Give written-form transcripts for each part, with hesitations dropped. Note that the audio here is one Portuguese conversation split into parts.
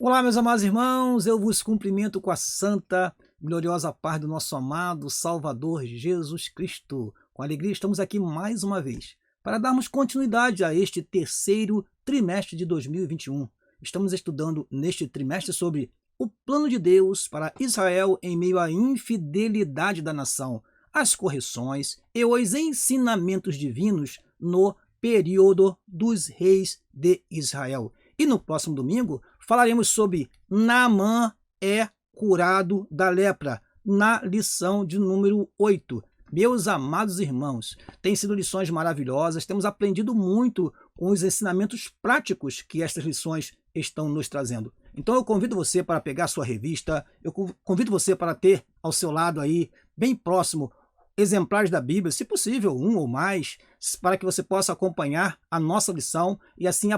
Olá, meus amados irmãos, eu vos cumprimento com a santa, gloriosa paz do nosso amado Salvador Jesus Cristo. Com alegria, estamos aqui mais uma vez para darmos continuidade a este terceiro trimestre de 2021. Estamos estudando neste trimestre sobre o plano de Deus para Israel em meio à infidelidade da nação, as correções e os ensinamentos divinos no período dos reis de Israel. E no próximo domingo falaremos sobre Naamã é curado da lepra, na lição de número 8. Meus amados irmãos, têm sido lições maravilhosas, temos aprendido muito com os ensinamentos práticos que estas lições estão nos trazendo. Então eu convido você para pegar sua revista, eu convido você para ter ao seu lado aí, bem próximo, exemplares da Bíblia, se possível, um ou mais, para que você possa acompanhar a nossa lição e assim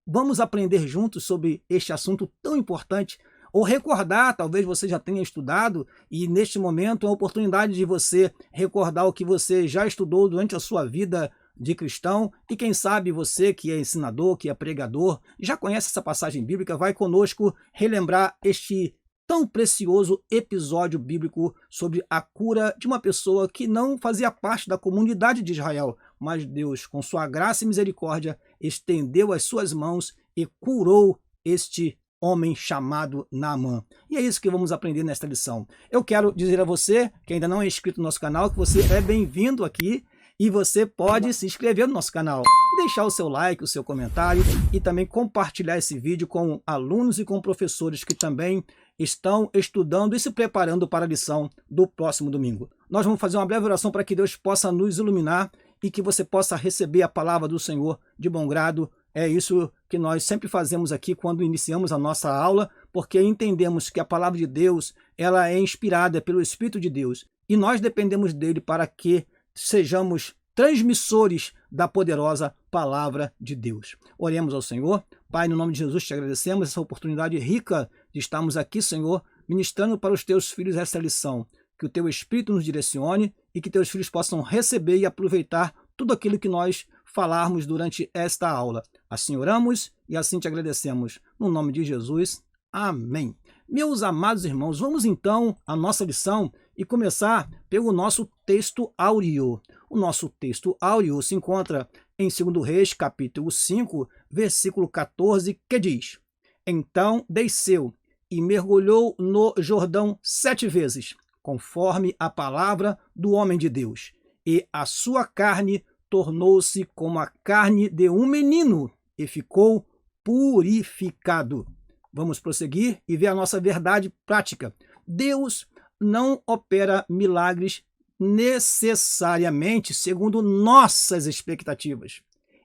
vamos aprender juntos sobre este assunto tão importante, ou recordar, talvez você já tenha estudado, e neste momento é a oportunidade de você recordar o que você já estudou durante a sua vida de cristão, e quem sabe você que é ensinador, que é pregador, já conhece essa passagem bíblica, vai conosco relembrar este tão precioso episódio bíblico sobre a cura de uma pessoa que não fazia parte da comunidade de Israel, mas Deus, com sua graça e misericórdia, estendeu as suas mãos e curou este homem chamado Naamã. E é isso que vamos aprender nesta lição. Eu quero dizer a você, que ainda não é inscrito no nosso canal, que você é bem-vindo aqui e você pode se inscrever no nosso canal, deixar o seu like, o seu comentário e também compartilhar esse vídeo com alunos e com professores que também estão estudando e se preparando para a lição do próximo domingo. Nós vamos fazer uma breve oração para que Deus possa nos iluminar e que você possa receber a palavra do Senhor de bom grado. É isso que nós sempre fazemos aqui quando iniciamos a nossa aula, porque entendemos que a palavra de Deus ela é inspirada pelo Espírito de Deus e nós dependemos dele para que sejamos transmissores da poderosa palavra de Deus. Oremos ao Senhor. Pai, no nome de Jesus te agradecemos essa oportunidade rica de estarmos aqui, Senhor, ministrando para os teus filhos essa lição. Que o teu Espírito nos direcione e que teus filhos possam receber e aproveitar tudo aquilo que nós falarmos durante esta aula. Assim oramos e assim te agradecemos. No nome de Jesus, amém. Meus amados irmãos, vamos então à nossa lição e começar pelo nosso texto áureo. O nosso texto áureo se encontra em 2 Reis, capítulo 5, versículo 14, que diz: Então desceu e mergulhou no Jordão 7 vezes, conforme a palavra do homem de Deus, e a sua carne tornou-se como a carne de um menino, e ficou purificado. Vamos prosseguir e ver a nossa verdade prática. Deus não opera milagres necessariamente segundo nossas expectativas.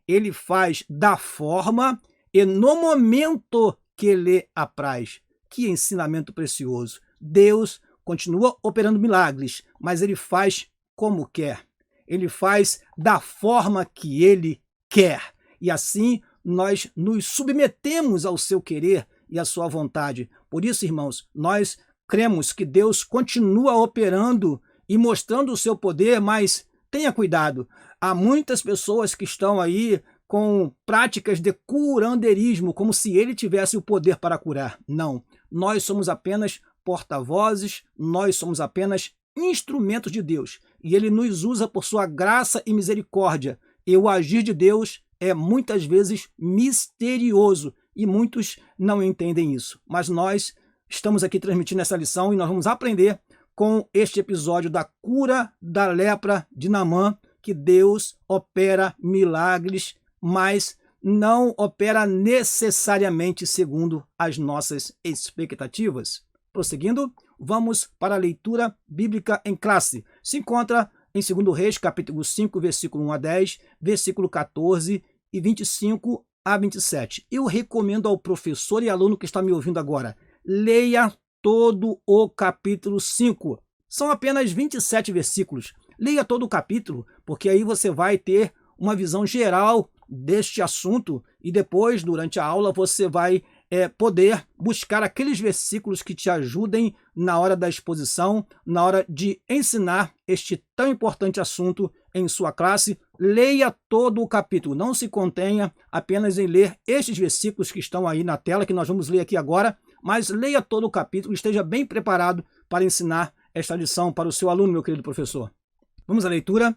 Ele faz da forma e no momento que lhe apraz. Que ensinamento precioso! Deus continua operando milagres, mas ele faz como quer. Ele faz da forma que ele quer. E assim nós nos submetemos ao seu querer e à sua vontade. Por isso, irmãos, nós cremos que Deus continua operando e mostrando o seu poder, mas tenha cuidado. Há muitas pessoas que estão aí com práticas de curandeirismo, como se ele tivesse o poder para curar. Não, nós somos apenas porta-vozes, nós somos apenas instrumentos de Deus. E ele nos usa por sua graça e misericórdia. E o agir de Deus é muitas vezes misterioso e muitos não entendem isso. Mas nós estamos aqui transmitindo essa lição e nós vamos aprender com este episódio da cura da lepra de Naamã, que Deus opera milagres, mas não opera necessariamente segundo as nossas expectativas. Prosseguindo, vamos para a leitura bíblica em classe. Se encontra em 2 Reis, capítulo 5, versículo 1 a 10, versículo 14 e 25 a 27. Eu recomendo ao professor e aluno que está me ouvindo agora, leia todo o capítulo 5. São apenas 27 versículos. Leia todo o capítulo, porque aí você vai ter uma visão geral deste assunto e depois, durante a aula, você vai poder buscar aqueles versículos que te ajudem na hora da exposição, na hora de ensinar este tão importante assunto em sua classe. leia todo o capítulo. Não se contenha apenas em ler estes versículos que estão aí na tela, que nós vamos ler aqui agora, mas leia todo o capítulo e esteja bem preparado para ensinar esta lição para o seu aluno, meu querido professor. Vamos à leitura.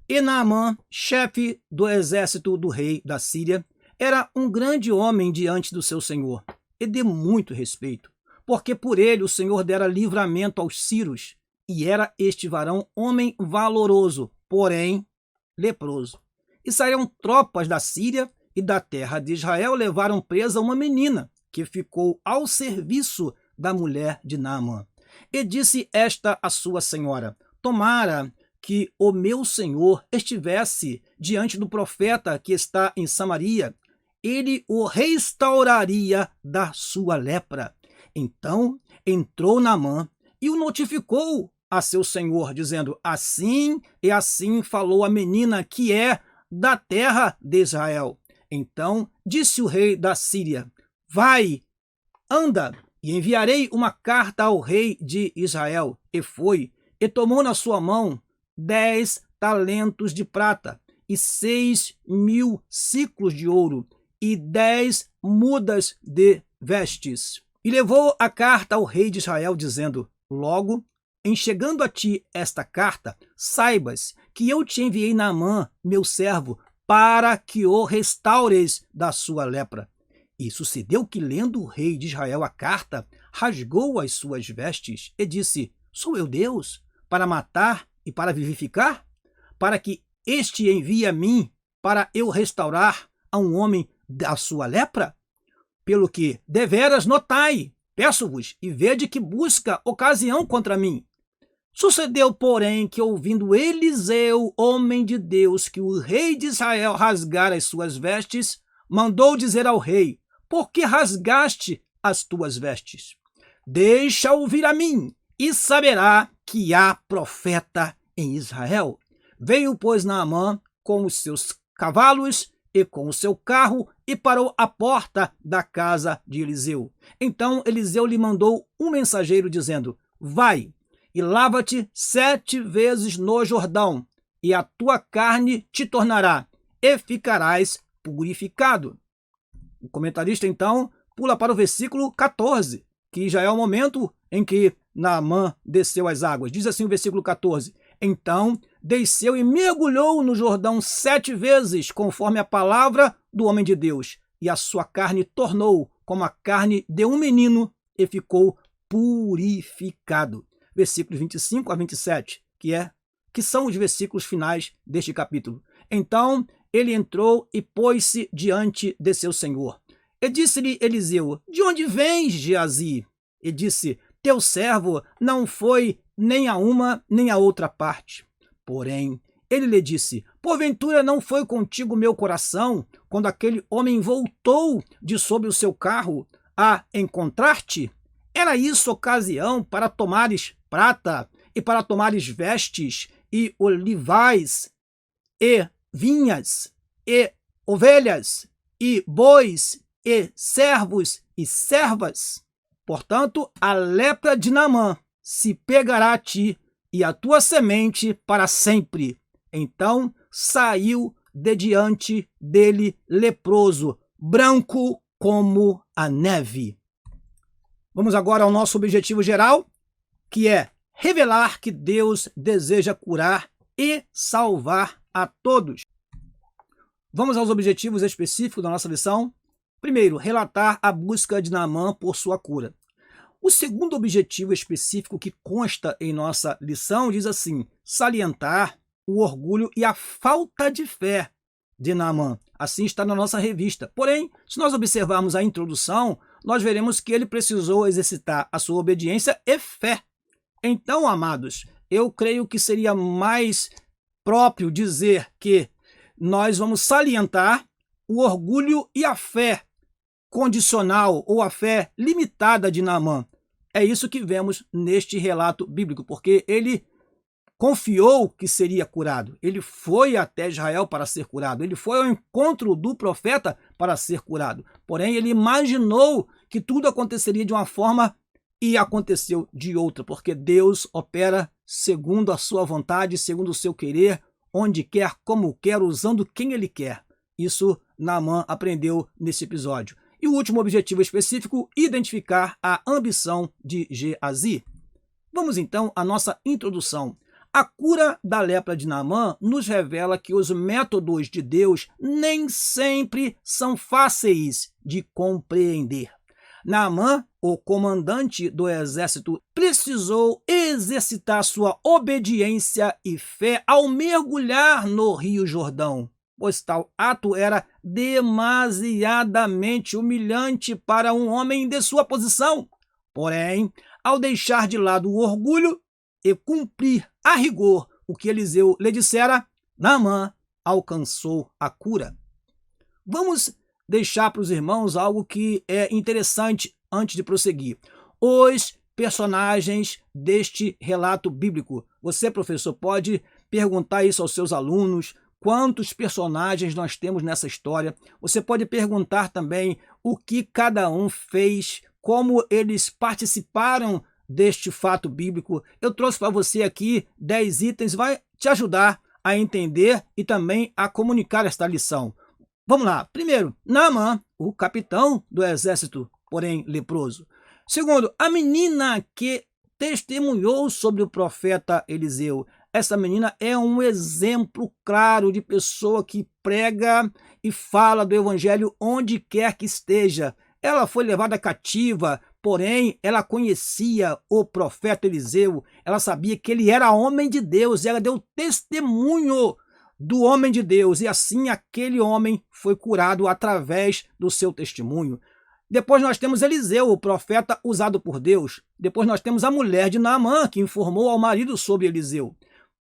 E Naamã, chefe do exército do rei da Síria, era um grande homem diante do seu senhor, e de muito respeito, porque por ele o Senhor dera livramento aos sírios, e era este varão homem valoroso, porém leproso. E saíram tropas da Síria e da terra de Israel, levaram presa uma menina, que ficou ao serviço da mulher de Naamã. E disse esta a sua senhora: tomara que o meu senhor estivesse diante do profeta que está em Samaria, ele o restauraria da sua lepra. Então entrou Naamã e o notificou a seu senhor, dizendo: assim e assim falou a menina que é da terra de Israel. Então disse o rei da Síria: vai, anda, e enviarei uma carta ao rei de Israel. E foi, e tomou na sua mão 10 talentos de prata, e 6.000 ciclos de ouro, e 10 mudas de vestes. E levou a carta ao rei de Israel, dizendo: logo, em chegando a ti esta carta, saibas que eu te enviei Naamã, meu servo, para que o restaures da sua lepra. E sucedeu que, lendo o rei de Israel a carta, rasgou as suas vestes e disse: sou eu Deus, para matar e para vivificar? Para que este envie a mim, para eu restaurar a um homem da sua lepra? Pelo que, deveras notai, peço-vos, e vede que busca ocasião contra mim. Sucedeu, porém, que, ouvindo Eliseu, homem de Deus, que o rei de Israel rasgara as suas vestes, mandou dizer ao rei: por que rasgaste as tuas vestes? Deixa-o vir a mim, e saberá que há profeta em Israel. Veio, pois, Naamã com os seus cavalos e com o seu carro, e parou à porta da casa de Eliseu. Então Eliseu lhe mandou um mensageiro, dizendo: vai e lava-te 7 vezes no Jordão, e a tua carne te tornará, e ficarás purificado. O comentarista, então, pula para o versículo 14, que já é o momento em que Naamã desceu às águas. Diz assim o versículo 14: então desceu e mergulhou no Jordão 7 vezes, conforme a palavra do homem de Deus, e a sua carne tornou como a carne de um menino, e ficou purificado. Versículos 25 a 27, que são os versículos finais deste capítulo. Então ele entrou e pôs-se diante de seu senhor. E disse-lhe Eliseu: de onde vens, Geazi? E disse: teu servo não foi nem a uma nem a outra parte. Porém, ele lhe disse: porventura não foi contigo meu coração, quando aquele homem voltou de sob o seu carro a encontrar-te? Era isso ocasião para tomares prata, e para tomares vestes, e olivais, e vinhas, e ovelhas, e bois, e servos e servas? Portanto, a lepra de Naamã se pegará a ti e a tua semente para sempre. Então saiu de diante dele leproso, branco como a neve. Vamos agora ao nosso objetivo geral, que é revelar que Deus deseja curar e salvar a todos. Vamos aos objetivos específicos da nossa lição. Primeiro, relatar a busca de Naamã por sua cura. O segundo objetivo específico que consta em nossa lição diz assim: salientar o orgulho e a falta de fé de Naamã. Assim está na nossa revista. Porém, se nós observarmos a introdução, nós veremos que ele precisou exercitar a sua obediência e fé. Então, amados, eu creio que seria mais próprio dizer que nós vamos salientar o orgulho e a fé condicional ou a fé limitada de Naamã. É isso que vemos neste relato bíblico, porque ele confiou que seria curado. Ele foi até Israel para ser curado. Ele foi ao encontro do profeta para ser curado. Porém, ele imaginou que tudo aconteceria de uma forma e aconteceu de outra, porque Deus opera segundo a sua vontade, segundo o seu querer, onde quer, como quer, usando quem ele quer. Isso Naamã aprendeu nesse episódio. E o último objetivo específico, identificar a ambição de Geazi. Vamos então à nossa introdução. A cura da lepra de Naamã nos revela que os métodos de Deus nem sempre são fáceis de compreender. Naamã, o comandante do exército, precisou exercitar sua obediência e fé ao mergulhar no Rio Jordão, pois tal ato era demasiadamente humilhante para um homem de sua posição. Porém, ao deixar de lado o orgulho e cumprir a rigor o que Eliseu lhe dissera, Naamã alcançou a cura. Vamos deixar para os irmãos algo que é interessante antes de prosseguir. Os personagens deste relato bíblico. Você, professor, pode perguntar isso aos seus alunos. Quantos personagens nós temos nessa história? Você pode perguntar também o que cada um fez, como eles participaram deste fato bíblico. Eu trouxe para você aqui 10 itens, vai te ajudar a entender e também a comunicar esta lição. Vamos lá. Primeiro, Naamã, o capitão do exército, porém leproso. Segundo, a menina que testemunhou sobre o profeta Eliseu. Essa menina é um exemplo claro de pessoa que prega e fala do evangelho onde quer que esteja. Ela foi levada cativa, porém ela conhecia o profeta Eliseu. Ela sabia que ele era homem de Deus. Ela deu testemunho do homem de Deus, e assim aquele homem foi curado através do seu testemunho. Depois nós temos Eliseu, o profeta usado por Deus. Depois nós temos a mulher de Naamã, que informou ao marido sobre Eliseu.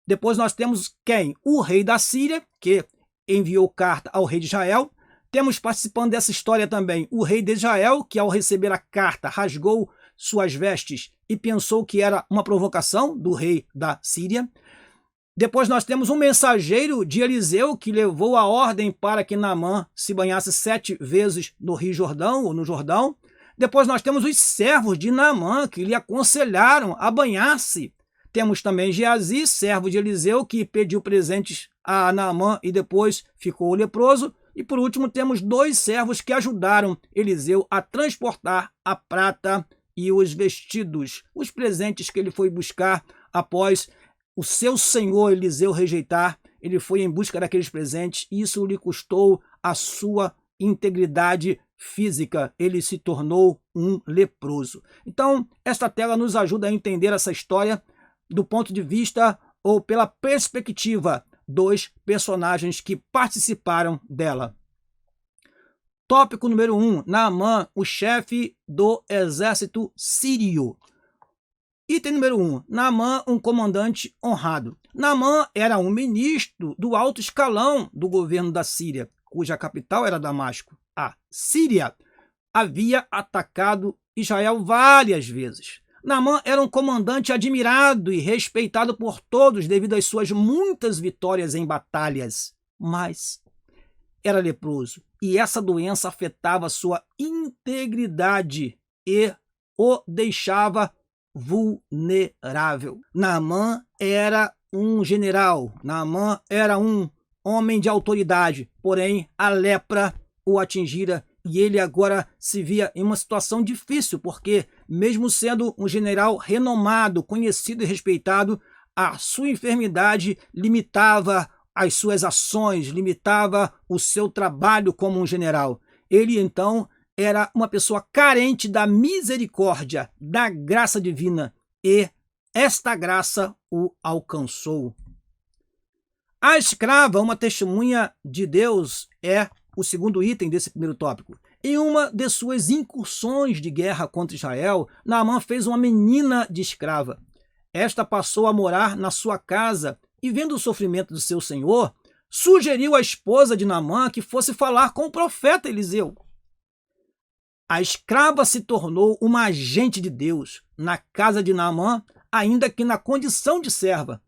Depois nós temos quem? O rei da Síria, que enviou carta ao rei de Israel. Temos participando dessa história também o rei de Israel, que ao receber a carta rasgou suas vestes e pensou que era uma provocação do rei da Síria. Depois nós temos um mensageiro de Eliseu que levou a ordem para que Naamã se banhasse 7 vezes no Rio Jordão ou no Jordão. Depois nós temos os servos de Naamã que lhe aconselharam a banhar-se. Temos também Geazi, servo de Eliseu, que pediu presentes a Naamã e depois ficou leproso. E por último temos 2 servos que ajudaram Eliseu a transportar a prata e os vestidos, os presentes que ele foi buscar após o seu senhor Eliseu rejeitar. Ele foi em busca daqueles presentes e isso lhe custou a sua integridade física. Ele se tornou um leproso. Então, esta tela nos ajuda a entender essa história do ponto de vista ou pela perspectiva dos personagens que participaram dela. Tópico número 1. Naamã, o chefe do exército sírio. Item número 1. Naamã, um comandante honrado. Naamã era um ministro do alto escalão do governo da Síria, cuja capital era Damasco. A Síria havia atacado Israel várias vezes. Naamã era um comandante admirado e respeitado por todos devido às suas muitas vitórias em batalhas, mas era leproso e essa doença afetava sua integridade e o deixava vulnerável. Naamã era um general, Naamã era um homem de autoridade, porém a lepra o atingira e ele agora se via em uma situação difícil, porque mesmo sendo um general renomado, conhecido e respeitado, a sua enfermidade limitava as suas ações, limitava o seu trabalho como um general. Ele então era uma pessoa carente da misericórdia, da graça divina, e esta graça o alcançou. A escrava, uma testemunha de Deus, é o segundo item desse primeiro tópico. Em uma de suas incursões de guerra contra Israel, Naamã fez uma menina de escrava. Esta passou a morar na sua casa e, vendo o sofrimento do seu senhor, sugeriu à esposa de Naamã que fosse falar com o profeta Eliseu. A escrava se tornou uma agente de Deus na casa de Naamã, ainda que na condição de serva.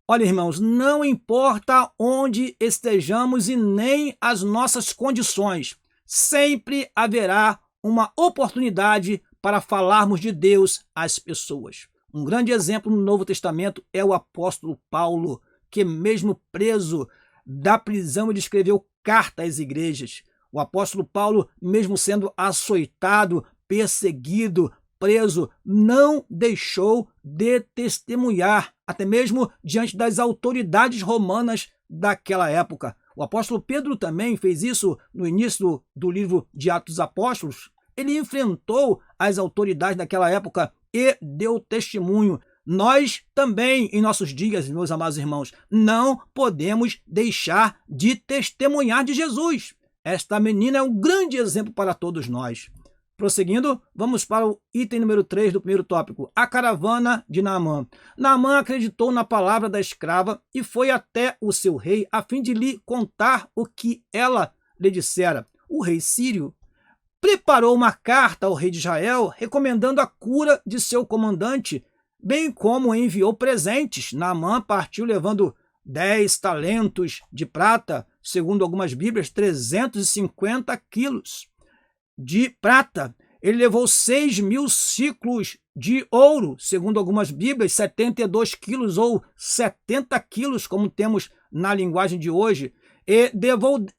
Olha, irmãos, não importa onde estejamos e nem as nossas condições, sempre haverá uma oportunidade para falarmos de Deus às pessoas. Um grande exemplo no Novo Testamento é o apóstolo Paulo, que mesmo preso da prisão ele escreveu carta às igrejas. O apóstolo Paulo, mesmo sendo açoitado, perseguido, preso, não deixou de testemunhar, até mesmo diante das autoridades romanas daquela época. O apóstolo Pedro também fez isso no início do livro de Atos dos Apóstolos. Ele enfrentou as autoridades daquela época e deu testemunho. Nós também, em nossos dias, meus amados irmãos, não podemos deixar de testemunhar de Jesus. Esta menina é um grande exemplo para todos nós. Prosseguindo, vamos para o item número 3 do primeiro tópico, a caravana de Naamã. Naamã acreditou na palavra da escrava e foi até o seu rei a fim de lhe contar o que ela lhe dissera. O rei sírio preparou uma carta ao rei de Israel recomendando a cura de seu comandante, bem como enviou presentes. Naamã partiu levando 10 talentos de prata, segundo algumas bíblias, 350 quilos de prata. Ele levou 6.000 ciclos de ouro, segundo algumas bíblias, 72 quilos ou 70 quilos, como temos na linguagem de hoje, e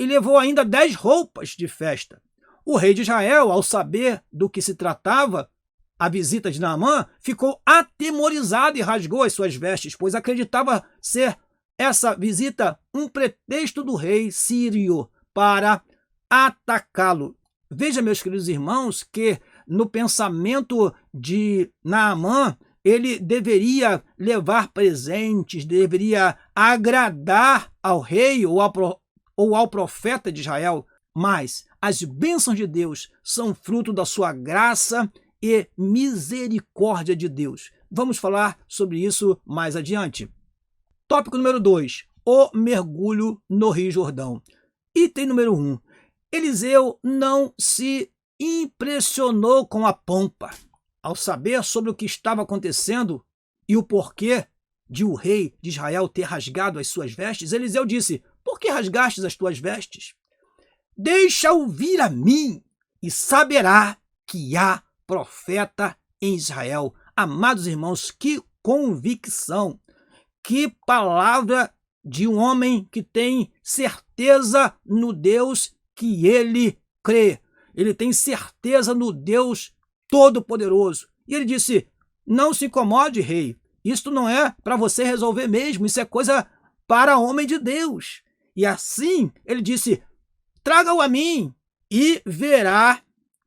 levou ainda 10 roupas de festa. O rei de Israel, ao saber do que se tratava, a visita de Naamã, ficou atemorizado e rasgou as suas vestes, pois acreditava ser essa visita um pretexto do rei sírio para atacá-lo. Veja, meus queridos irmãos, que no pensamento de Naamã, ele deveria levar presentes, deveria agradar ao rei ou ao profeta de Israel, mas as bênçãos de Deus são fruto da sua graça e misericórdia de Deus. Vamos falar sobre isso mais adiante. Tópico número 2, o mergulho no Rio Jordão. Item número 1. Eliseu não se impressionou com a pompa. Ao saber sobre o que estava acontecendo e o porquê de o rei de Israel ter rasgado as suas vestes, Eliseu disse: por que rasgastes as tuas vestes? Deixa-o vir a mim e saberá que há profeta em Israel. Amados irmãos, que convicção, que palavra de um homem que tem certeza no Deus que ele crê. Ele tem certeza no Deus Todo-Poderoso. E ele disse: não se incomode, rei. Isto não é para você resolver mesmo. Isso é coisa para homem de Deus. E assim ele disse: traga-o a mim e verá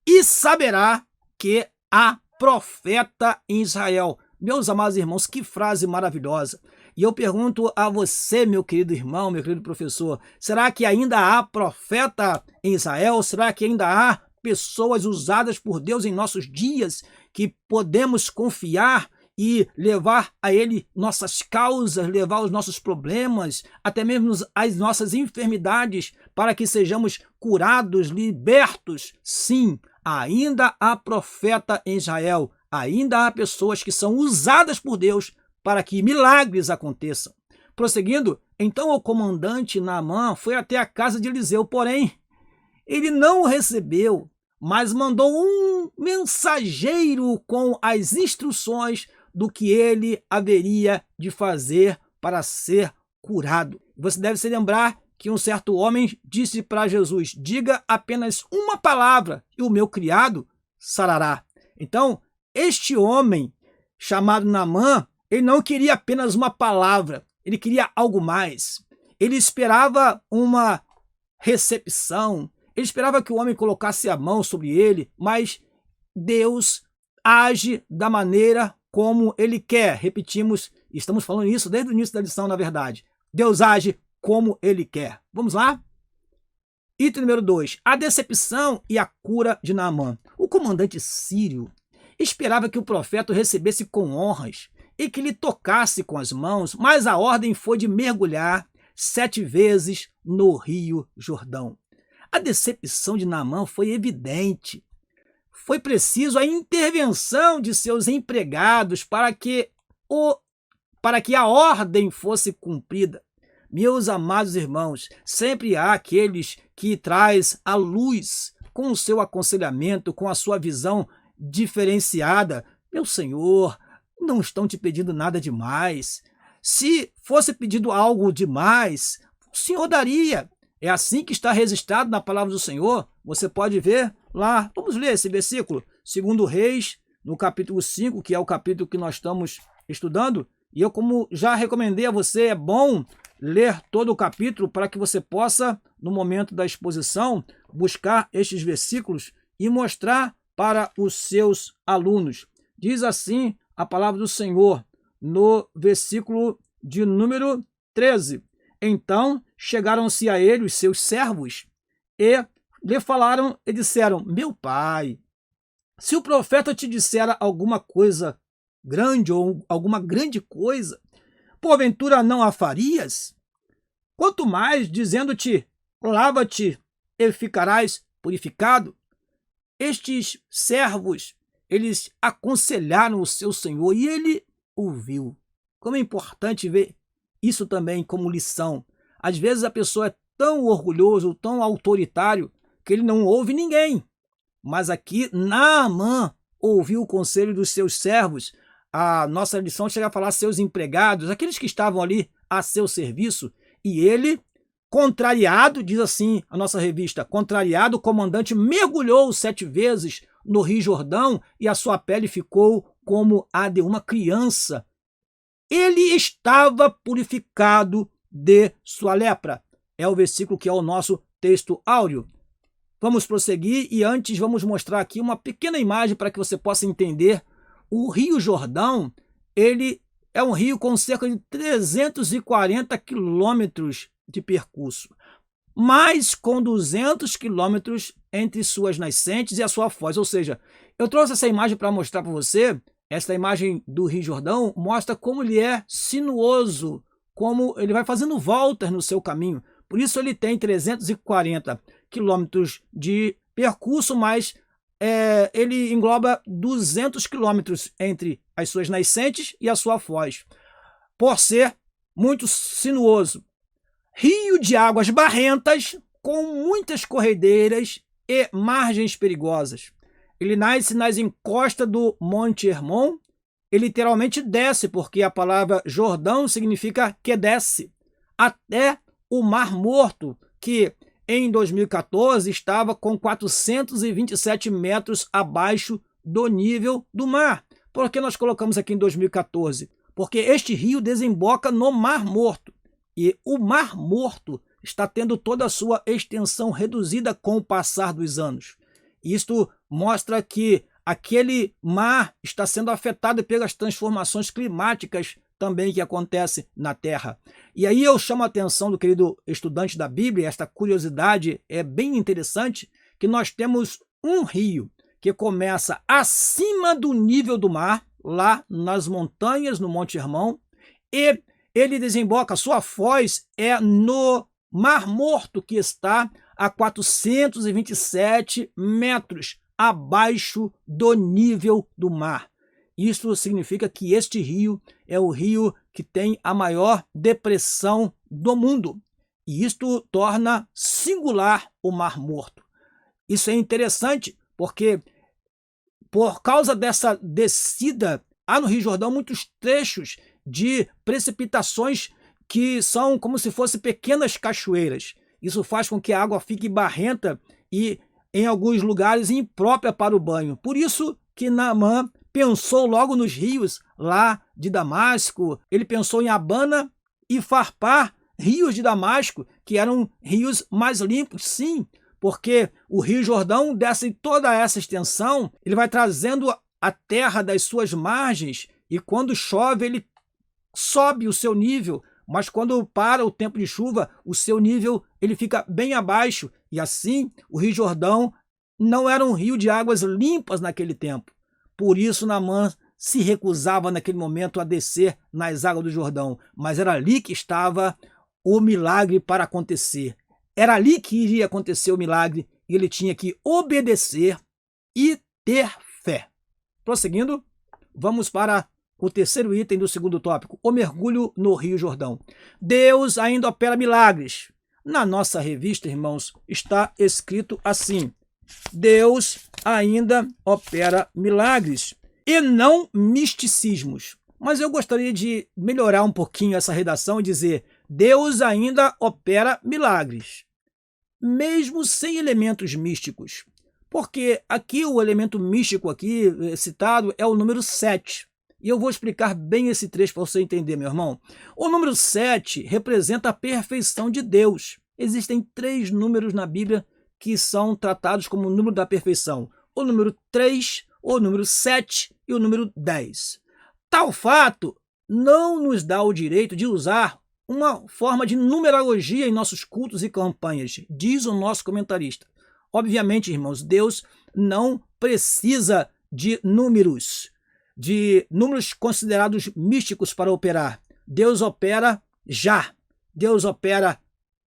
e saberá que há profeta em Israel. Meus amados irmãos, que frase maravilhosa. E eu pergunto a você, meu querido irmão, meu querido professor, será que ainda há profeta em Israel? Será que ainda há pessoas usadas por Deus em nossos dias que podemos confiar e levar a Ele nossas causas, levar os nossos problemas, até mesmo as nossas enfermidades, para que sejamos curados, libertos? Sim, ainda há profeta em Israel, ainda há pessoas que são usadas por Deus para que milagres aconteçam. Prosseguindo, então o comandante Naamã foi até a casa de Eliseu, porém, ele não o recebeu, mas mandou um mensageiro com as instruções do que ele haveria de fazer para ser curado. Você deve se lembrar que um certo homem disse para Jesus: diga apenas uma palavra e o meu criado sarará. Então, este homem chamado Naamã, ele não queria apenas uma palavra, ele queria algo mais. Ele esperava uma recepção, ele esperava que o homem colocasse a mão sobre ele, mas Deus age da maneira como ele quer. Repetimos, estamos falando isso desde o início da lição, na verdade. Deus age como ele quer. Vamos lá? Item número 2, a decepção e a cura de Naamã. O comandante sírio esperava que o profeta o recebesse com honras e que lhe tocasse com as mãos, mas a ordem foi de mergulhar 7 vezes no Rio Jordão. A decepção de Naamã foi evidente. Foi preciso a intervenção de seus empregados para que a ordem fosse cumprida. Meus amados irmãos, sempre há aqueles que traz a luz com o seu aconselhamento, com a sua visão diferenciada. Meu Senhor, não estão te pedindo nada demais. Se fosse pedido algo demais, o Senhor daria. É assim que está registrado na palavra do Senhor. Você pode ver lá. Vamos ler esse versículo. 2 Reis, no capítulo 5, que é o capítulo que nós estamos estudando. E eu, como já recomendei a você, é bom ler todo o capítulo para que você possa, no momento da exposição, buscar estes versículos e mostrar para os seus alunos. Diz assim a palavra do Senhor, no versículo de número 13. Então chegaram-se a ele os seus servos e lhe falaram e disseram: meu pai, se o profeta te dissera alguma coisa grande ou alguma grande coisa, porventura não a farias? Quanto mais dizendo-te: lava-te e ficarás purificado. Estes servos, eles aconselharam o seu senhor e ele ouviu. Como é importante ver isso também como lição. Às vezes a pessoa é tão orgulhoso, tão autoritário, que ele não ouve ninguém. Mas aqui Naamã ouviu o conselho dos seus servos. A nossa lição chega a falar seus empregados, aqueles que estavam ali a seu serviço, e ele, contrariado, diz assim a nossa revista, contrariado, o comandante mergulhou 7 vezes no Rio Jordão e a sua pele ficou como a de uma criança. Ele estava purificado de sua lepra. É o versículo que é o nosso texto áureo. Vamos prosseguir e antes vamos mostrar aqui uma pequena imagem para que você possa entender. O Rio Jordão, ele é um rio com cerca de 340 quilômetros de percurso, mas com 200 quilômetros entre suas nascentes e a sua foz. Ou seja, eu trouxe essa imagem para mostrar para você. Esta imagem do Rio Jordão mostra como ele é sinuoso, como ele vai fazendo voltas no seu caminho. Por isso ele tem 340 quilômetros de percurso, mas ele engloba 200 quilômetros entre as suas nascentes e a sua foz, por ser muito sinuoso. Rio de águas barrentas, com muitas corredeiras e margens perigosas. Ele nasce nas encostas do Monte Hermon. Ele literalmente desce, porque a palavra Jordão significa que desce, até o Mar Morto, que em 2014 estava com 427 metros abaixo do nível do mar. Por que nós colocamos aqui em 2014? Porque este rio desemboca no Mar Morto. E o Mar Morto está tendo toda a sua extensão reduzida com o passar dos anos. Isto mostra que aquele mar está sendo afetado pelas transformações climáticas também que acontecem na Terra. E aí eu chamo a atenção do querido estudante da Bíblia, esta curiosidade é bem interessante, que nós temos um rio que começa acima do nível do mar, lá nas montanhas, no Monte Hermon, e ele desemboca, sua foz é no Mar Morto, que está a 427 metros abaixo do nível do mar. Isso significa que este rio é o rio que tem a maior depressão do mundo. E isto torna singular o Mar Morto. Isso é interessante porque, por causa dessa descida, há no Rio Jordão muitos trechos de precipitações que são como se fossem pequenas cachoeiras. Isso faz com que a água fique barrenta e, em alguns lugares, imprópria para o banho. Por isso que Naamã pensou logo nos rios lá de Damasco. Ele pensou em Abana e Farpar, rios de Damasco, que eram rios mais limpos, sim, porque o Rio Jordão desce em toda essa extensão, ele vai trazendo a terra das suas margens e quando chove ele sobe o seu nível, mas quando para o tempo de chuva, o seu nível ele fica bem abaixo. E assim, o Rio Jordão não era um rio de águas limpas naquele tempo. Por isso, Naamã se recusava naquele momento a descer nas águas do Jordão. Mas era ali que estava o milagre para acontecer. Era ali que iria acontecer o milagre e ele tinha que obedecer e ter fé. Prosseguindo, vamos para o terceiro item do segundo tópico, o mergulho no Rio Jordão. Deus ainda opera milagres. Na nossa revista, irmãos, está escrito assim: Deus ainda opera milagres e não misticismos. Mas eu gostaria de melhorar um pouquinho essa redação e dizer: Deus ainda opera milagres, mesmo sem elementos místicos. Porque aqui o elemento místico aqui citado é o número 7. E eu vou explicar bem esse trecho para você entender, meu irmão. O número 7 representa a perfeição de Deus. Existem 3 números na Bíblia que são tratados como o número da perfeição: o número 3, o número 7 e o número 10. Tal fato não nos dá o direito de usar uma forma de numerologia em nossos cultos e campanhas, diz o nosso comentarista. Obviamente, irmãos, Deus não precisa de números considerados místicos para operar. Deus opera já. Deus opera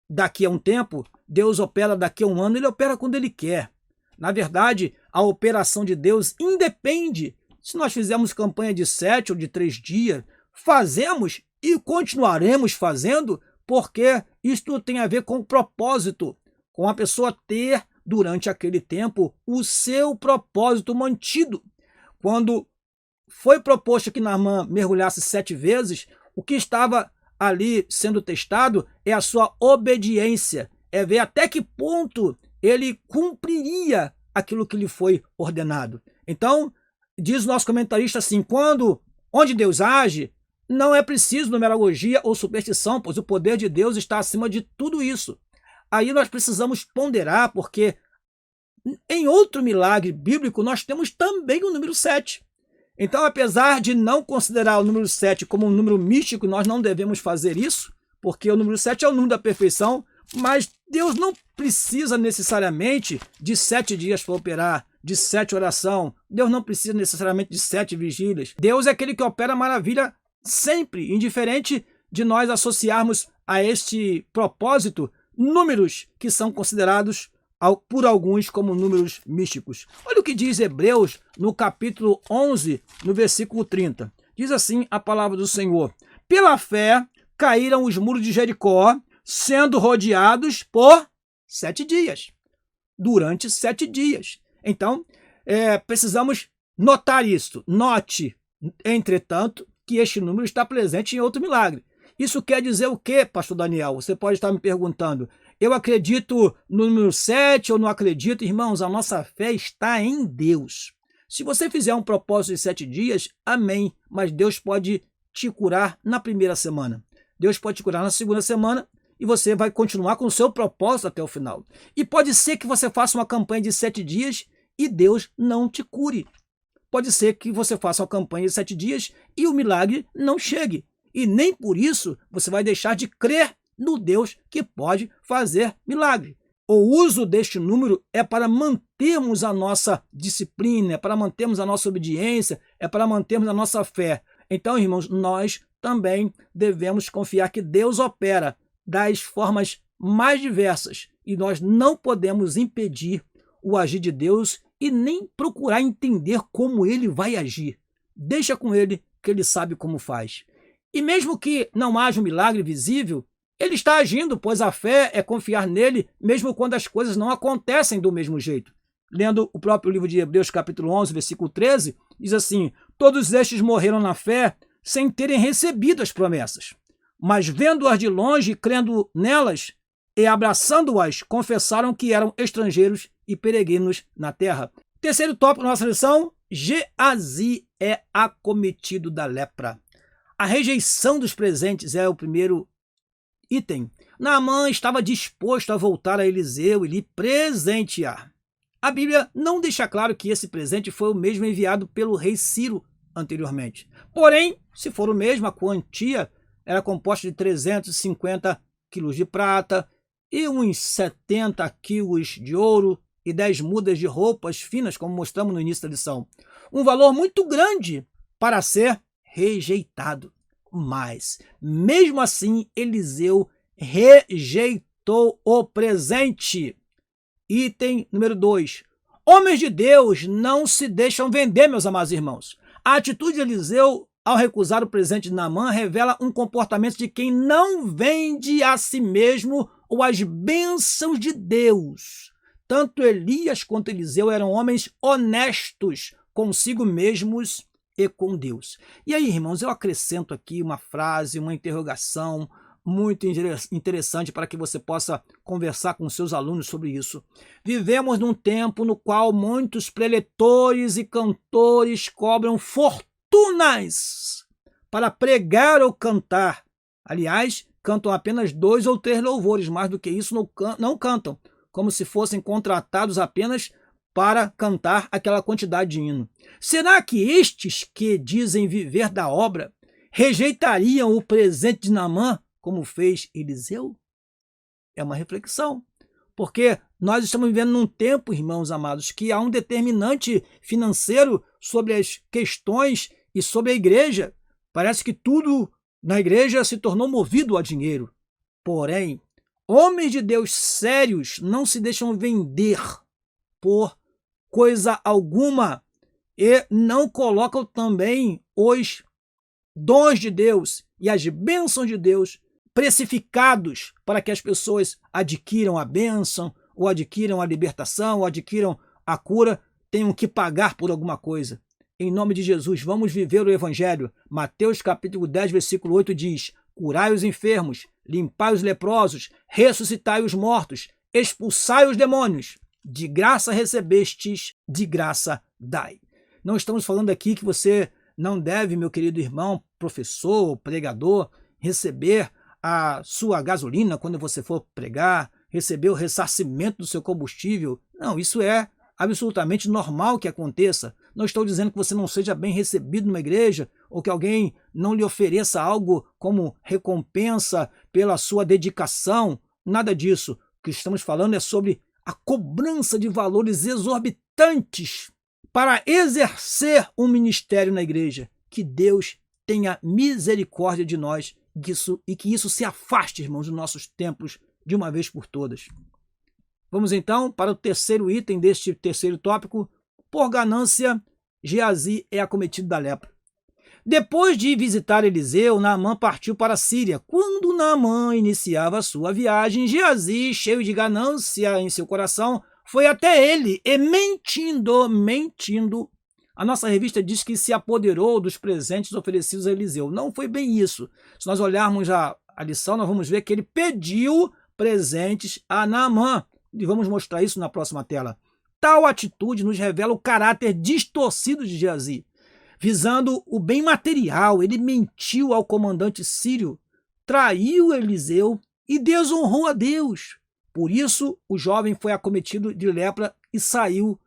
daqui a um tempo, Deus opera daqui a um ano, ele opera quando ele quer. Na verdade, a operação de Deus independe se nós fizermos campanha de 7 ou de 3 dias. Fazemos e continuaremos fazendo, porque isto tem a ver com o propósito, com a pessoa ter, durante aquele tempo, o seu propósito mantido. Quando foi proposto que Naamã mergulhasse 7 vezes, o que estava ali sendo testado é a sua obediência, é ver até que ponto ele cumpriria aquilo que lhe foi ordenado. Então, diz o nosso comentarista assim: onde Deus age, não é preciso numerologia ou superstição, pois o poder de Deus está acima de tudo isso. Aí nós precisamos ponderar, porque em outro milagre bíblico nós temos também o número 7. Então, apesar de não considerar o número 7 como um número místico, nós não devemos fazer isso, porque o número 7 é o número da perfeição, mas Deus não precisa necessariamente de 7 dias para operar, de 7 oração. Deus não precisa necessariamente de 7 vigílias. Deus é aquele que opera maravilha sempre, indiferente de nós associarmos a este propósito números que são considerados por alguns como números místicos. Olha o que diz Hebreus no capítulo 11, no versículo 30. Diz assim a palavra do Senhor: pela fé caíram os muros de Jericó, sendo rodeados por 7 dias. Durante 7 dias. Então, precisamos notar isso. Note, entretanto, que este número está presente em outro milagre. Isso quer dizer o quê, pastor Daniel? Você pode estar me perguntando. Eu acredito no número 7 ou não acredito? Irmãos, a nossa fé está em Deus. Se você fizer um propósito de 7 dias, amém. Mas Deus pode te curar na primeira semana. Deus pode te curar na segunda semana e você vai continuar com o seu propósito até o final. E pode ser que você faça uma campanha de 7 dias e Deus não te cure. Pode ser que você faça uma campanha de 7 dias e o milagre não chegue. E nem por isso você vai deixar de crer no Deus que pode fazer milagre. O uso deste número é para mantermos a nossa disciplina, é para mantermos a nossa obediência, é para mantermos a nossa fé. Então, irmãos, nós também devemos confiar que Deus opera das formas mais diversas e nós não podemos impedir o agir de Deus e nem procurar entender como ele vai agir. Deixa com ele, que ele sabe como faz. E mesmo que não haja um milagre visível, ele está agindo, pois a fé é confiar nele, mesmo quando as coisas não acontecem do mesmo jeito. Lendo o próprio livro de Hebreus, capítulo 11, versículo 13, diz assim: todos estes morreram na fé sem terem recebido as promessas, mas vendo-as de longe e crendo nelas e abraçando-as, confessaram que eram estrangeiros e peregrinos na terra. Terceiro tópico da nossa lição: Geazi é acometido da lepra. A rejeição dos presentes é o primeiro item. Naamã estava disposto a voltar a Eliseu e lhe presentear. A Bíblia não deixa claro que esse presente foi o mesmo enviado pelo rei Ciro anteriormente. Porém, se for o mesmo, a quantia era composta de 350 quilos de prata e uns 70 quilos de ouro e 10 mudas de roupas finas, como mostramos no início da lição. Um valor muito grande para ser rejeitado. Mas, mesmo assim, Eliseu rejeitou o presente. Item número 2. Homens de Deus não se deixam vender, meus amados irmãos. A atitude de Eliseu ao recusar o presente de Naamã revela um comportamento de quem não vende a si mesmo ou as bênçãos de Deus. Tanto Elias quanto Eliseu eram homens honestos consigo mesmos e com Deus. E aí, irmãos, eu acrescento aqui uma frase, uma interrogação muito interessante para que você possa conversar com seus alunos sobre isso. Vivemos num tempo no qual muitos preletores e cantores cobram fortunas para pregar ou cantar. Aliás, cantam apenas 2 ou 3 louvores, mais do que isso não cantam, como se fossem contratados apenas para cantar aquela quantidade de hino. Será que estes que dizem viver da obra rejeitariam o presente de Naamã, como fez Eliseu? É uma reflexão, porque nós estamos vivendo num tempo, irmãos amados, que há um determinante financeiro sobre as questões e sobre a igreja. Parece que tudo na igreja se tornou movido a dinheiro. Porém, homens de Deus sérios não se deixam vender por coisa alguma e não colocam também os dons de Deus e as bênçãos de Deus precificados para que as pessoas adquiram a bênção, ou adquiram a libertação, ou adquiram a cura, tenham que pagar por alguma coisa. Em nome de Jesus, vamos viver o Evangelho. Mateus capítulo 10, versículo 8 diz: curai os enfermos, limpai os leprosos, ressuscitai os mortos, expulsai os demônios. De graça recebestes, de graça dai. Não estamos falando aqui que você não deve, meu querido irmão, professor, pregador, receber a sua gasolina quando você for pregar, receber o ressarcimento do seu combustível. Não, isso é absolutamente normal que aconteça. Não estou dizendo que você não seja bem recebido numa igreja ou que alguém não lhe ofereça algo como recompensa pela sua dedicação. Nada disso. O que estamos falando é sobre a cobrança de valores exorbitantes para exercer um ministério na igreja. Que Deus tenha misericórdia de nós e que isso se afaste, irmãos, dos nossos templos de uma vez por todas. Vamos então para o terceiro item deste terceiro tópico. Por ganância, Geazi é acometido da lepra. Depois de visitar Eliseu, Naamã partiu para a Síria. Quando Naamã iniciava a sua viagem, Geazi, cheio de ganância em seu coração, foi até ele e mentindo. A nossa revista diz que se apoderou dos presentes oferecidos a Eliseu. Não foi bem isso. Se nós olharmos a lição, nós vamos ver que ele pediu presentes a Naamã. E vamos mostrar isso na próxima tela. Tal atitude nos revela o caráter distorcido de Geazi. Visando o bem material, ele mentiu ao comandante sírio, traiu Eliseu e desonrou a Deus. Por isso, o jovem foi acometido de lepra e saiu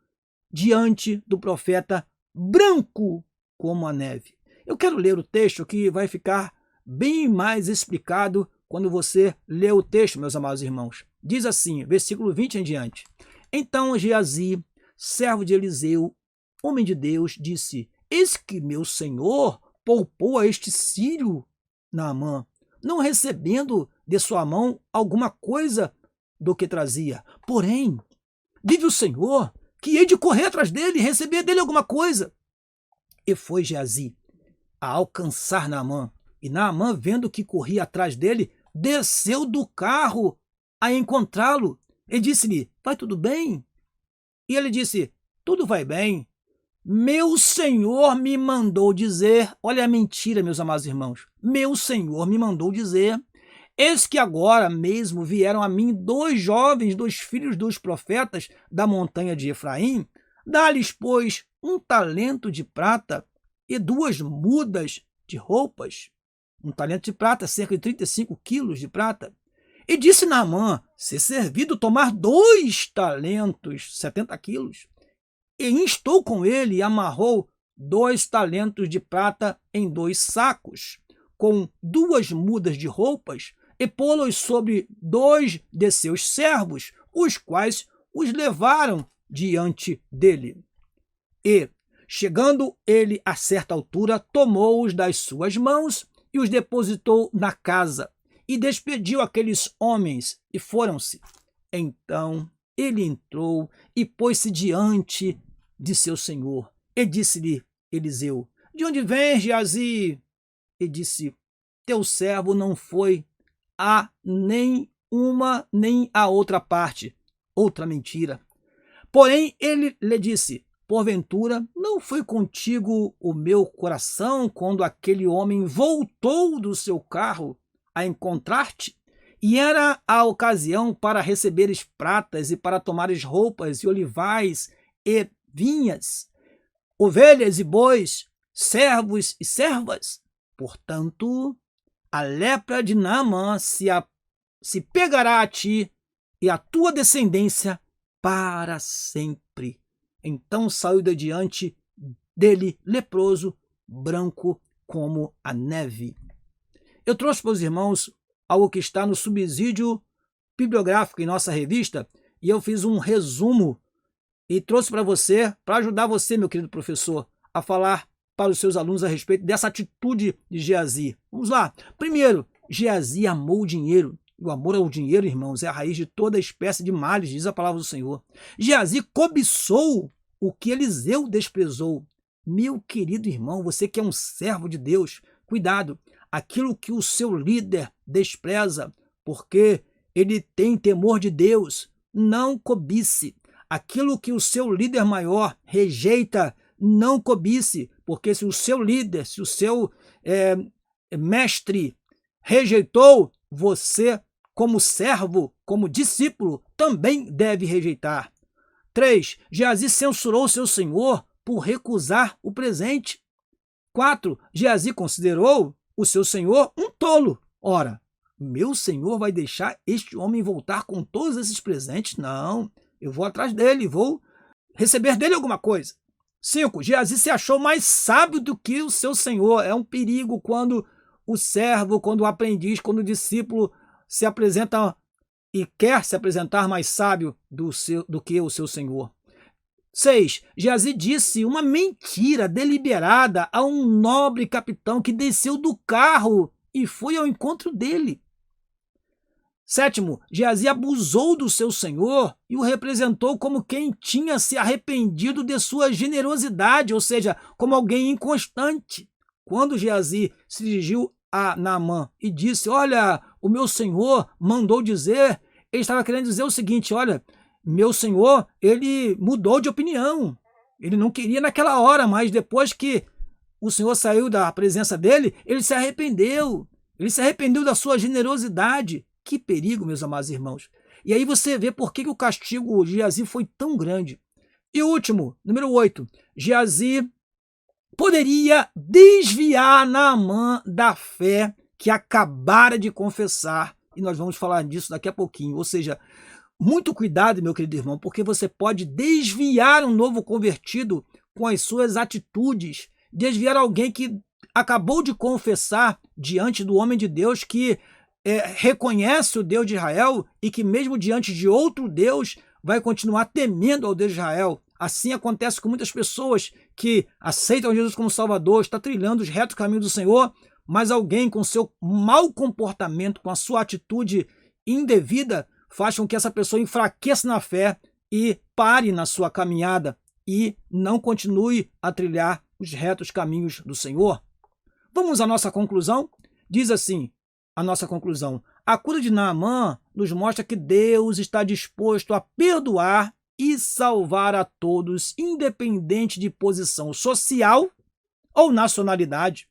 diante do profeta branco como a neve. Eu quero ler o texto que vai ficar bem mais explicado quando você lê o texto, meus amados irmãos. Diz assim, versículo 20 em diante. Então Geazi, servo de Eliseu, homem de Deus, disse: eis que meu senhor poupou a este sírio, Naamã, não recebendo de sua mão alguma coisa do que trazia. Porém, vive o Senhor, que hei de correr atrás dele e receber dele alguma coisa. E foi Geazi a alcançar Naamã. E Naamã, vendo que corria atrás dele, desceu do carro a encontrá-lo. E disse-lhe: vai tudo bem? E ele disse: tudo vai bem. Meu Senhor me mandou dizer, olha a mentira, meus amados irmãos, meu Senhor me mandou dizer, eis que agora mesmo vieram a mim 2 jovens, 2 filhos dos profetas da montanha de Efraim, dá-lhes, pois, 1 talento de prata e 2 mudas de roupas, 1 talento de prata, cerca de 35 quilos de prata. E disse Naamã, ser servido tomar 2 talentos, 70 quilos. E instou com ele e amarrou 2 talentos de prata em 2 sacos, com 2 mudas de roupas, e pô-los sobre 2 de seus servos, os quais os levaram diante dele. E, chegando ele a certa altura, tomou-os das suas mãos e os depositou na casa, e despediu aqueles homens, e foram-se. Então ele entrou e pôs-se diante de seu senhor. E disse-lhe Eliseu: de onde vens, Geazi? E disse: teu servo não foi a nem uma nem a outra parte. Outra mentira. Porém ele lhe disse: porventura, não foi contigo o meu coração quando aquele homem voltou do seu carro a encontrar-te? E era a ocasião para receberes pratas e para tomares roupas e olivais e vinhas, ovelhas e bois, servos e servas. Portanto, a lepra de Naamã se pegará a ti e à tua descendência para sempre. Então saiu de diante dele leproso, branco como a neve. Eu trouxe para os irmãos algo que está no subsídio bibliográfico em nossa revista, e eu fiz um resumo e trouxe para você, para ajudar você, meu querido professor, a falar para os seus alunos a respeito dessa atitude de Geazi. Vamos lá. Primeiro, Geazi amou o dinheiro. O amor ao dinheiro, irmãos, é a raiz de toda espécie de males, diz a palavra do Senhor. Geazi cobiçou o que Eliseu desprezou. Meu querido irmão, você que é um servo de Deus, cuidado. Aquilo que o seu líder despreza, porque ele tem temor de Deus, não cobice. Aquilo que o seu líder maior rejeita, não cobice, porque se o seu líder, se o seu mestre rejeitou, você, como servo, como discípulo, também deve rejeitar. 3. Geazi censurou seu senhor por recusar o presente. 4. Geazi considerou o seu senhor um tolo. Ora, meu senhor vai deixar este homem voltar com todos esses presentes? Não, eu vou atrás dele, vou receber dele alguma coisa. 5. Geazi se achou mais sábio do que o seu senhor. É um perigo quando o servo, quando o aprendiz, quando o discípulo se apresenta e quer se apresentar mais sábio do que o seu senhor. 6. Geazi disse uma mentira deliberada a um nobre capitão que desceu do carro e foi ao encontro dele. 7. Geazi abusou do seu senhor e o representou como quem tinha se arrependido de sua generosidade, ou seja, como alguém inconstante. Quando Geazi se dirigiu a Naamã e disse: olha, o meu senhor mandou dizer, ele estava querendo dizer o seguinte: olha, meu senhor, ele mudou de opinião. Ele não queria naquela hora, mas depois que o senhor saiu da presença dele, ele se arrependeu. Ele se arrependeu da sua generosidade. Que perigo, meus amados irmãos. E aí você vê por que o castigo de Geazi foi tão grande. E último, número 8. Geazi poderia desviar Naamã da fé que acabara de confessar. E nós vamos falar disso daqui a pouquinho. Ou seja, muito cuidado, meu querido irmão, porque você pode desviar um novo convertido com as suas atitudes, desviar alguém que acabou de confessar diante do homem de Deus que reconhece o Deus de Israel e que mesmo diante de outro Deus vai continuar temendo ao Deus de Israel. Assim acontece com muitas pessoas que aceitam Jesus como Salvador, está trilhando os retos caminhos do Senhor, mas alguém com seu mau comportamento, com a sua atitude indevida, faz com que essa pessoa enfraqueça na fé e pare na sua caminhada e não continue a trilhar os retos caminhos do Senhor. Vamos à nossa conclusão? Diz assim a nossa conclusão: a cura de Naamã nos mostra que Deus está disposto a perdoar e salvar a todos, independente de posição social ou nacionalidade.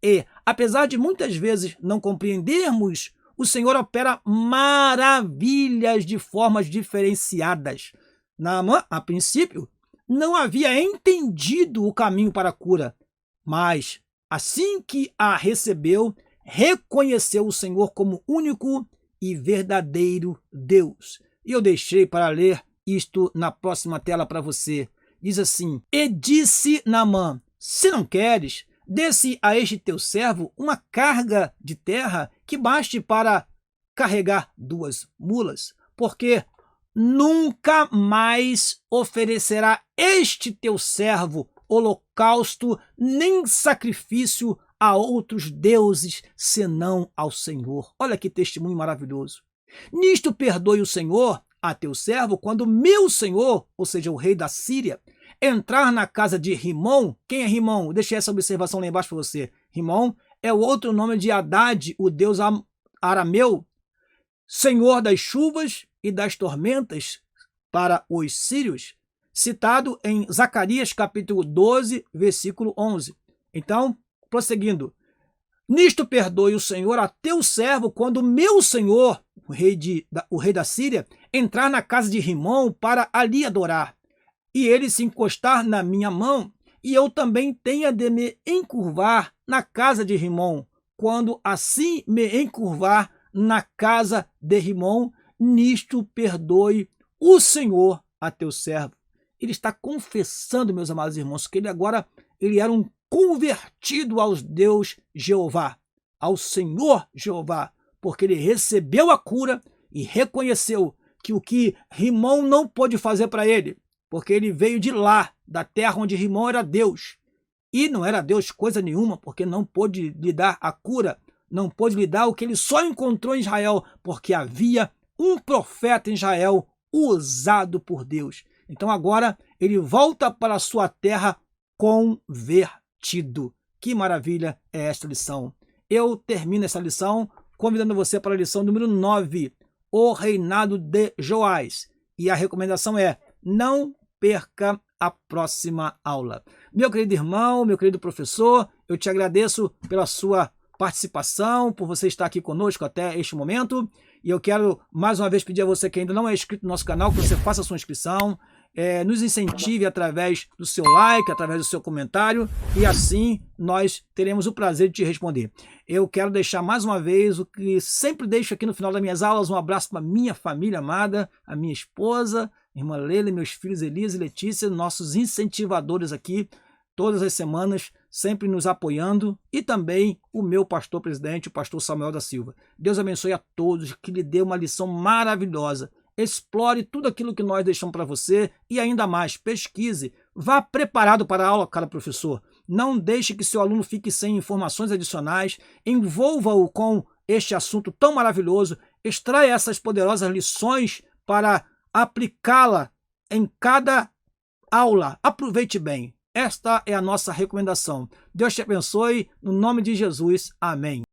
E, apesar de muitas vezes não compreendermos, o Senhor opera maravilhas de formas diferenciadas. Naamã, a princípio, não havia entendido o caminho para a cura, mas, assim que a recebeu, reconheceu o Senhor como único e verdadeiro Deus. E eu deixei para ler isto na próxima tela para você. Diz assim: e disse Naamã: se não queres, dê-se a este teu servo uma carga de terra que baste para carregar 2 mulas, porque nunca mais oferecerá este teu servo holocausto nem sacrifício a outros deuses senão ao Senhor. Olha que testemunho maravilhoso. Nisto perdoe o Senhor a teu servo quando meu senhor, ou seja, o rei da Síria, entrar na casa de Rimom. Quem é Rimom? Deixei essa observação lá embaixo para você. Rimom é o outro nome de Haddad, o deus arameu, senhor das chuvas e das tormentas para os sírios. citado em Zacarias capítulo 12, versículo 11. Então, prosseguindo, nisto perdoe o Senhor a teu servo quando meu senhor, o rei da Síria, entrar na casa de Rimom para ali adorar, e ele se encostar na minha mão, e eu também tenha de me encurvar na casa de Rimom, quando assim me encurvar na casa de Rimom, nisto perdoe o Senhor a teu servo. Ele está confessando, meus amados irmãos, que ele era um convertido aos Deus Jeová, ao Senhor Jeová, porque ele recebeu a cura e reconheceu que o que Rimom não pôde fazer para ele, porque ele veio de lá, da terra onde Rimom era Deus, e não era Deus coisa nenhuma, porque não pôde lhe dar a cura, não pôde lhe dar o que ele só encontrou em Israel, porque havia um profeta em Israel usado por Deus. Então agora ele volta para a sua terra convertido. Que maravilha é esta lição. Eu termino essa lição convidando você para a lição número 9, o reinado de Joás. E a recomendação é: não perca a próxima aula. Meu querido irmão, meu querido professor, eu te agradeço pela sua participação, por você estar aqui conosco até este momento. E eu quero mais uma vez pedir a você que ainda não é inscrito no nosso canal, que você faça a sua inscrição, nos incentive através do seu like, através do seu comentário, e assim nós teremos o prazer de te responder. Eu quero deixar mais uma vez o que sempre deixo aqui no final das minhas aulas: um abraço para a minha família amada, a minha esposa, irmã Leila, meus filhos Elisa e Letícia, nossos incentivadores aqui, todas as semanas, sempre nos apoiando, e também o meu pastor presidente, o pastor Samuel da Silva. Deus abençoe a todos, que lhe dê uma lição maravilhosa. Explore tudo aquilo que nós deixamos para você e ainda mais, pesquise. Vá preparado para a aula, cara professor. Não deixe que seu aluno fique sem informações adicionais. Envolva-o com este assunto tão maravilhoso. Extraia essas poderosas lições para aplicá-la em cada aula. Aproveite bem. Esta é a nossa recomendação. Deus te abençoe. No nome de Jesus. Amém.